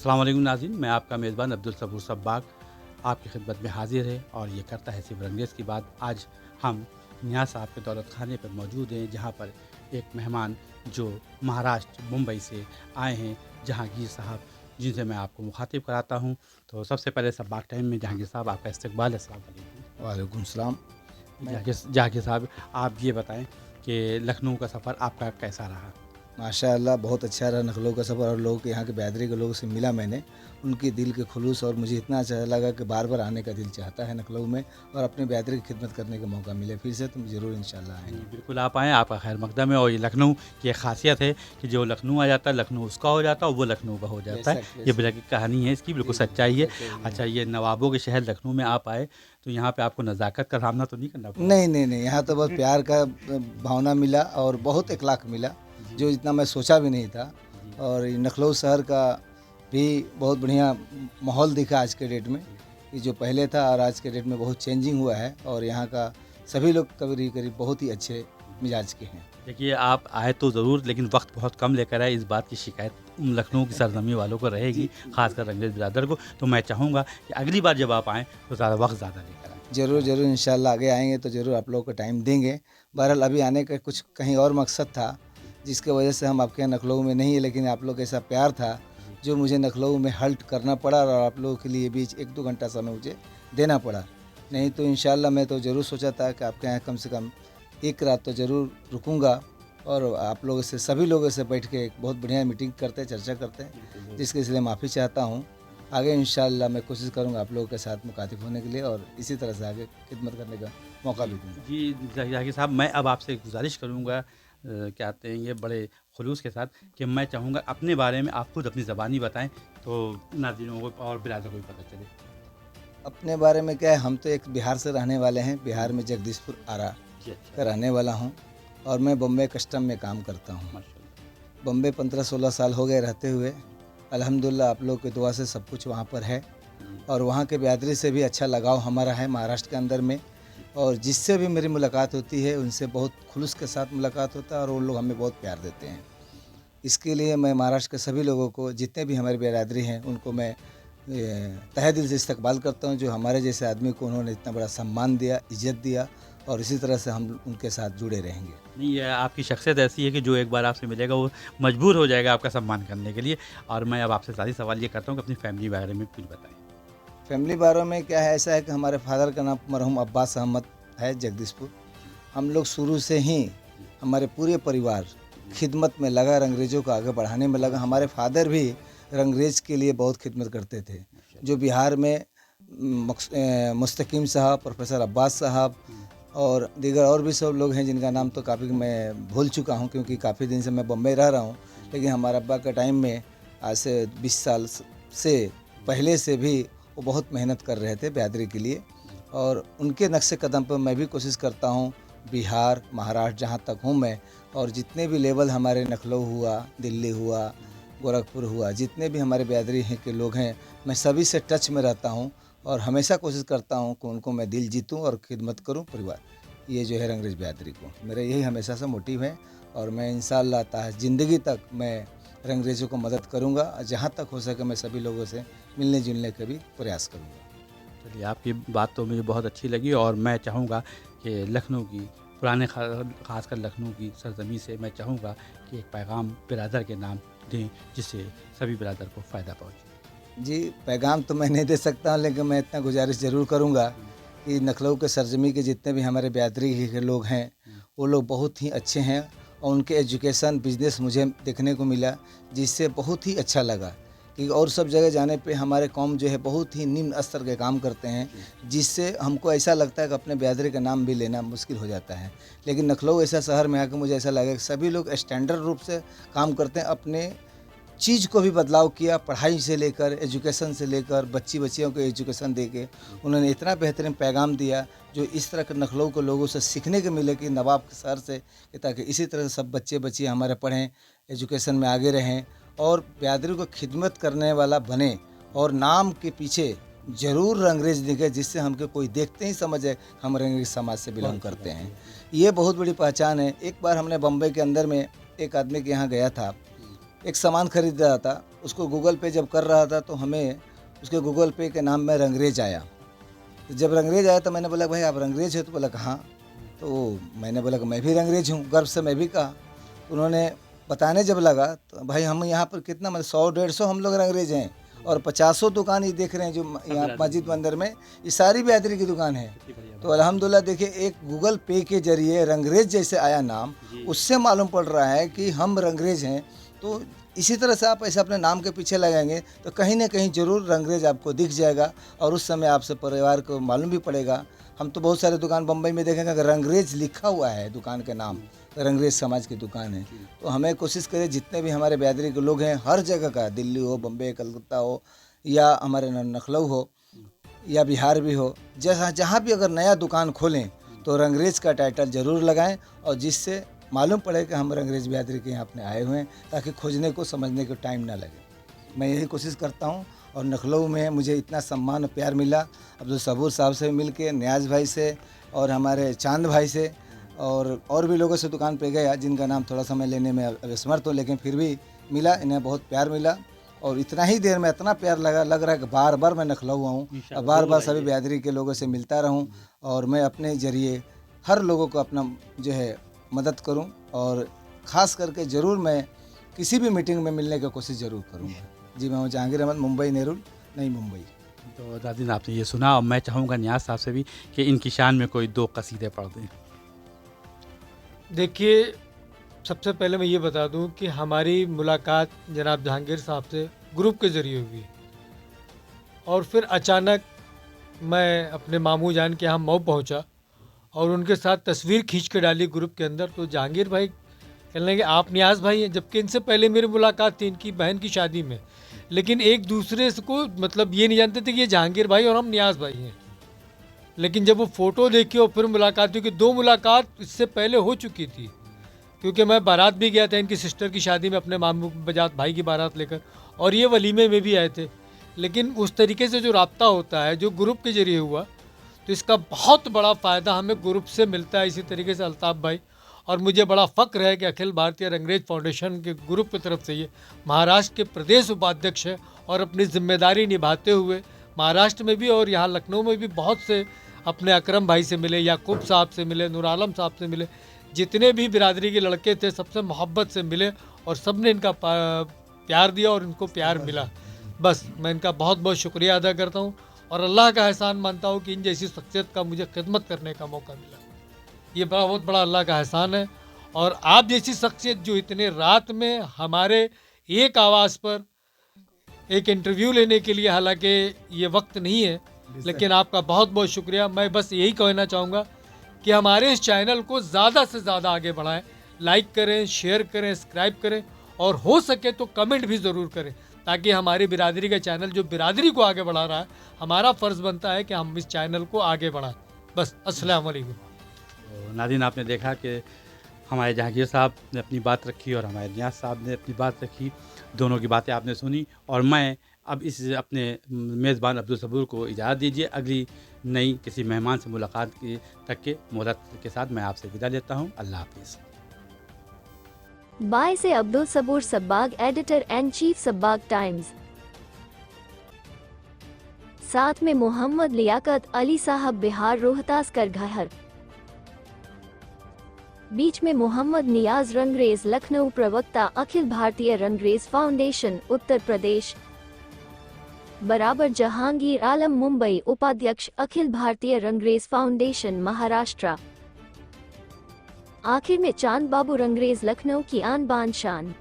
अस्सलाम वालेकुम नाज़रीन, मैं आपका मेज़बान अब्दुल सबूर सब्बाग आपकी खिदमत में हाज़िर है और ये करता है सिर्फ रंगेज़ की बात। आज हम नियाज़ साहब के दौलत खाने पर मौजूद हैं, जहाँ पर एक मेहमान जो महाराष्ट्र मुंबई से आए हैं, जहांगीर साहब, जिनसे मैं आपको मुखातिब कराता हूँ। तो सबसे पहले सब्बाग टाइम में जहांगीर साहब आपका इस्तकबाल है। अस्सलाम वालेकुम। वालेकुम सलाम। मैं जहांगीर साहब, आप ये बताएँ कि लखनऊ का सफ़र आपका कैसा रहा? माशाअल्लाह बहुत अच्छा रहा लखनऊ का सफ़र और लोग यहाँ के बिरादरी के लोगों से मिला मैंने, उनके दिल के खुलूस और मुझे इतना अच्छा लगा कि बार-बार आने का दिल चाहता है लखनऊ में और अपनी बिरादरी की खिदमत करने का मौका मिले फिर से तो ज़रूर इंशाअल्लाह जी, आएँगे। बिल्कुल आप आएँ, आपका खैर मकदम है। और ये लखनऊ की एक ख़ासियत है कि जो लखनऊ आ जाता है, लखनऊ उसका हो जाता है और वो लखनऊ का हो जाता है। बेशक, ये बेशक। बिल्कुल कहानी है इसकी, बिल्कुल जी, जी, सच्चाई है। सच्चाई है। अच्छा, ये नवाबों के शहर लखनऊ में आप आए, तो यहाँ पे आपको नज़ाकत का सामना तो नहीं करना पड़ा? नहीं, नहीं, नहीं, यहाँ तो बस प्यार का भावना मिला और बहुत इखलाक मिला, जी, जो इतना मैं सोचा भी नहीं था जी, और ये लखनऊ शहर का भी बहुत बढ़िया माहौल दिखा आज के डेट में, जी। कि जो पहले था और आज के डेट में बहुत चेंजिंग हुआ है और यहाँ का सभी लोग करीब बहुत ही अच्छे मिजाज के हैं। देखिए, आप आए तो ज़रूर, लेकिन वक़्त बहुत कम लेकर आए, इस बात की शिकायत लखनऊ की सरज़मी वालों को रहेगी, जी, ख़ासकर रंगरेज़ बिरादर को। तो मैं चाहूँगा कि अगली बार जब आप आएँ, तो ज़्यादा वक़्त ज़्यादा लेकर आएँ। ज़रूर, ज़रूर इंशाअल्लाह आगे आएँगे तो ज़रूर आप लोगों को टाइम देंगे। बहरहाल अभी आने का कुछ कहीं और मकसद था, जिसकी वजह से हम आपके यहाँ लखनऊ में नहीं है, लेकिन आप लोग का ऐसा प्यार था, जी। जो मुझे लखनऊ में हल्ट करना पड़ा और आप लोगों के लिए भी 1-2 घंटा समय मुझे देना पड़ा। नहीं तो इंशाअल्लाह मैं तो ज़रूर सोचा था कि आपके यहाँ कम से कम 1 रात तो ज़रूर रुकूँगा और आप लोगों से सभी लोगों से बैठ के एक बहुत बढ़िया मीटिंग करते हैं, चर्चा करते हैं, बिल्कुल। जिसके इसलिए माफ़ी चाहता हूँ। आगे इंशाअल्लाह मैं कोशिश करूँगा आप लोगों के साथ मुखातिब होने के लिए और इसी तरह से आगे खिदमत करने का मौका भी दूँगा। जी, ज़ाहिर साहब, मैं अब आपसे एक गुज़ारिश करूँगा, क्या कहते हैं, ये बड़े खुलूस के साथ, कि मैं चाहूँगा अपने बारे में आप खुद अपनी ज़बानी बताएँ, तो नाज़रीनों को और बिरादर को भी पता चले। अपने बारे में क्या है, हम तो एक बिहार से रहने वाले हैं, बिहार में जगदीशपुर आरा जी, अच्छा। का रहने वाला हूँ और मैं बॉम्बे कस्टम में काम करता हूँ। माशाअल्लाह। बॉम्बे 15-16 साल हो गए रहते हुए, अल्हम्दुलिल्लाह आप लोग की दुआ से सब कुछ वहाँ पर है जी, और वहाँ के बिरादरी से भी अच्छा लगाव हमारा है महाराष्ट्र के अंदर में और जिससे भी मेरी मुलाकात होती है, उनसे बहुत खुलूस के साथ मुलाकात होता है और वो लोग हमें बहुत प्यार देते हैं। इसके लिए मैं महाराष्ट्र के सभी लोगों को, जितने भी हमारी बिरादरी हैं, उनको मैं तहे दिल से इस्तकबाल करता हूँ, जो हमारे जैसे आदमी को उन्होंने इतना बड़ा सम्मान दिया, इज़्ज़त दिया और इसी तरह से हम उनके साथ जुड़े रहेंगे। नहीं, ये आपकी शख्सियत ऐसी है कि जो एक बार आपसे मिलेगा, वो मजबूर हो जाएगा आपका सम्मान करने के लिए। और मैं अब आपसे ज़ाती सवाल ये करता हूँ कि अपनी फैमिली के बारे में कुछ बताएँ। फैमिली बारे में क्या है, ऐसा है कि हमारे फादर का नाम मरहूम अब्बास अहमद है जगदीशपुर। हम लोग शुरू से ही हमारे पूरे परिवार खिदमत में लगा, अंग्रेज़ों को आगे बढ़ाने में लगा। हमारे फादर भी अंग्रेज़ के लिए बहुत खिदमत करते थे। जो बिहार में मुस्तकीम साहब, प्रोफ़ेसर अब्बास साहब और दीगर और भी सब लोग हैं जिनका नाम तो काफ़ी मैं भूल चुका हूँ क्योंकि काफ़ी दिन से मैं बम्बई रह रहा हूँ। लेकिन हमारे अब्बा के टाइम में आज से 20 साल से पहले से भी वो बहुत मेहनत कर रहे थे बिरादरी के लिए और उनके नक्शे कदम पर मैं भी कोशिश करता हूँ। बिहार, महाराष्ट्र जहाँ तक हूँ मैं और जितने भी लेवल हमारे लखनऊ हुआ, दिल्ली हुआ, गोरखपुर हुआ, जितने भी हमारे बिरादरी हैं के लोग हैं, मैं सभी से टच में रहता हूँ और हमेशा कोशिश करता हूँ कि उनको मैं दिल जीतूँ और खिदमत करूँ परिवार। ये जो है अंग्रेज़ बिरादरी को, मेरा यही हमेशा से मोटिव है और मैं इंशाअल्लाह ज़िंदगी तक मैं अंग्रेज़ों को मदद करूँगा। जहाँ तक हो सके मैं सभी लोगों से मिलने-जुलने का भी प्रयास करूँगा। चलिए, आपकी बात तो मुझे बहुत अच्छी लगी और मैं चाहूँगा कि लखनऊ की पुराने ख़ासकर लखनऊ की सरज़मीं से मैं चाहूँगा कि एक पैगाम बिरादर के नाम दें, जिससे सभी बिरादर को फ़ायदा पहुँचे। जी, पैगाम तो मैं नहीं दे सकता लेकिन मैं इतना गुज़ारिश ज़रूर करूँगा कि लखनऊ के सरज़मी के जितने भी हमारे बिरादरी के लोग हैं, वो लोग बहुत ही अच्छे हैं और उनके एजुकेशन, बिज़नेस मुझे देखने को मिला, जिससे बहुत ही अच्छा लगा कि और सब जगह जाने पे हमारे कौम जो है बहुत ही निम्न स्तर के काम करते हैं, जिससे हमको ऐसा लगता है कि अपने बिरादरी का नाम भी लेना मुश्किल हो जाता है। लेकिन लखनऊ ऐसा शहर में आके मुझे ऐसा लगा कि सभी लोग स्टैंडर्ड रूप से काम करते हैं, अपने चीज़ को भी बदलाव किया, पढ़ाई से लेकर, एजुकेशन से लेकर, बच्चियों को एजुकेशन देके उन्होंने इतना बेहतरीन पैगाम दिया, जो इस तरह के लखनऊ के लोगों से सीखने को मिले कि नवाब के शहर से, कि ताकि इसी तरह से सब बच्चियाँ हमारे पढ़ें, एजुकेशन में आगे रहें और बिरादरी को खिदमत करने वाला बने और नाम के पीछे ज़रूर अंग्रेज़ दिखे, जिससे हमको कोई देखते ही समझे हम अंग्रेज़ समाज से बिलोंग करते हैं। ये बहुत बड़ी पहचान है। एक बार हमने बम्बई के अंदर में एक आदमी के यहाँ गया था, एक सामान खरीद रहा था, उसको गूगल पे जब कर रहा था तो हमें उसके गूगल पे के नाम में रंगरेज आया। तो जब रंगरेज आया तो मैंने बोला भाई आप रंगरेज हो? तो बोला हाँ। तो मैंने बोला कि मैं भी रंगरेज हूँ, गर्व से मैं भी कहा। तो उन्होंने बताने जब लगा तो भाई हम यहाँ पर कितना मतलब 100-150 हम लोग रंगरेज हैं और 50 दुकान ये देख रहे हैं जो यहाँ मस्जिद मंदिर में, ये सारी बिरादरी की दुकान है। तो अल्हम्दुलिल्लाह देखिए एक गूगल पे के जरिए रंगरेज जैसे आया नाम, उससे मालूम पड़ रहा है कि हम रंगरेज हैं। तो इसी तरह से आप ऐसे अपने नाम के पीछे लगाएंगे तो कहीं ना कहीं ज़रूर रंगरेज आपको दिख जाएगा और उस समय आपसे परिवार को मालूम भी पड़ेगा। हम तो बहुत सारे दुकान बम्बई में देखेंगे अगर रंगरेज लिखा हुआ है दुकान के नाम, रंगरेज समाज की दुकान है। तो हमें कोशिश करें जितने भी हमारे बिरादरी के लोग हैं हर जगह का, दिल्ली हो, बम्बई, कलकत्ता हो या हमारे लखनऊ हो या बिहार भी हो, जैसा जहाँ भी अगर नया दुकान खोलें तो रंगरेज का टाइटल ज़रूर लगाएं और जिससे मालूम पड़े कि हम रंगरेज बिरादरी के यहाँ अपने आए हुए हैं, ताकि खोजने को समझने को टाइम ना लगे। मैं यही कोशिश करता हूँ और लखनऊ में मुझे इतना सम्मान और प्यार मिला अब्दुल सबूर साहब से मिल के, नियाज़ भाई से और हमारे चांद भाई से और भी लोगों से दुकान पे गया जिनका नाम थोड़ा समय लेने में विस्मृत हो, लेकिन फिर भी मिला, इन्हें बहुत प्यार मिला और इतना ही देर में इतना प्यार लग रहा है कि बार बार मैं लखनऊ आऊँ और बार बार सभी बिरादरी के लोगों से मिलता रहूँ और मैं अपने ज़रिए हर लोगों को अपना जो है मदद करूं और ख़ास करके ज़रूर मैं किसी भी मीटिंग में मिलने की कोशिश ज़रूर करूंगा। जी मैं हूं जहांगीर अहमद, मुंबई नेरुल, नई मुंबई। तो नाज़रीन आपने ये सुना और मैं चाहूँगा नियाज़ साहब से भी कि इनकी शान में कोई 2 कसीदे पढ़ दें। देखिए, सबसे पहले मैं ये बता दूं कि हमारी मुलाकात जनाब जहांगीर साहब से ग्रुप के ज़रिए हुई और फिर अचानक मैं अपने मामू जान के यहाँ मऊ पहुँचा और उनके साथ तस्वीर खींच के डाली ग्रुप के अंदर। तो जहांगीर भाई कहने लगे आप नियाज़ भाई हैं, जबकि इनसे पहले मेरी मुलाकात थी इनकी बहन की शादी में, लेकिन एक दूसरे को मतलब ये नहीं जानते थे कि ये जहांगीर भाई और हम नियाज़ भाई हैं। लेकिन जब वो फ़ोटो देखी और फिर मुलाकात हुई कि 2 मुलाकात इससे पहले हो चुकी थी, क्योंकि मैं बारात भी गया था इनकी सिस्टर की शादी में अपने मामू बजात भाई की बारात लेकर और ये वलीमे में भी आए थे। लेकिन उस तरीके से जो राब्ता होता है जो ग्रुप के ज़रिए हुआ, तो इसका बहुत बड़ा फ़ायदा हमें ग्रुप से मिलता है। इसी तरीके से अल्ताफ़ भाई और मुझे बड़ा फ़ख्र है कि अखिल भारतीय रंगरेज फाउंडेशन के ग्रुप की तरफ से ये महाराष्ट्र के प्रदेश उपाध्यक्ष है और अपनी जिम्मेदारी निभाते हुए महाराष्ट्र में भी और यहाँ लखनऊ में भी बहुत से अपने अकरम भाई से मिले, याकूब साहब से मिले, नूर आलम साहब से मिले, जितने भी बिरादरी के लड़के थे सबसे मोहब्बत से मिले और सब ने इनका प्यार दिया और इनको प्यार मिला। बस मैं इनका बहुत बहुत शुक्रिया अदा करता हूँ और अल्लाह का एहसान मानता हूँ कि इन जैसी शख्सियत का मुझे खिदमत करने का मौका मिला। ये बहुत बड़ा अल्लाह का एहसान है। और आप जैसी शख्सियत जो इतने रात में हमारे एक आवाज़ पर एक इंटरव्यू लेने के लिए, हालांकि ये वक्त नहीं है, लेकिन आपका बहुत बहुत शुक्रिया। मैं बस यही कहना चाहूँगा कि हमारे इस चैनल को ज़्यादा से ज़्यादा आगे बढ़ाएं, लाइक करें, शेयर करें, सब्सक्राइब करें और हो सके तो कमेंट भी ज़रूर करें, ताकि हमारी बिरादरी का चैनल जो बिरादरी को आगे बढ़ा रहा है, हमारा फ़र्ज़ बनता है कि हम इस चैनल को आगे बढ़ाएं। बस अस्सलाम वालेकुम। तो नाज़रीन आपने देखा कि हमारे जहांगीर साहब ने अपनी बात रखी और हमारे नियाज़ साहब ने अपनी बात रखी, दोनों की बातें आपने सुनी और मैं अब इस अपने मेज़बान अब्दुल सबूर को इजाज़त दीजिए। अगली नई किसी मेहमान से मुलाकात की तक के मोहलत के साथ मैं आपसे विदा लेता हूँ। अल्लाह हाफिज़। बाय से अब्दुल सबूर सब्बाग, एडिटर एंड चीफ सब्बाग टाइम्स। साथ में मोहम्मद लियाकत अली साहब, बिहार रोहतास करघहर। बीच में मोहम्मद नियाज रंगरेज, लखनऊ प्रवक्ता, अखिल भारतीय रंगरेज फाउंडेशन, उत्तर प्रदेश। बराबर जहांगीर आलम, मुंबई, उपाध्यक्ष, अखिल भारतीय रंगरेज फाउंडेशन, महाराष्ट्र। आखिर में चांद बाबू रंगरेज, लखनऊ की आन बान शान।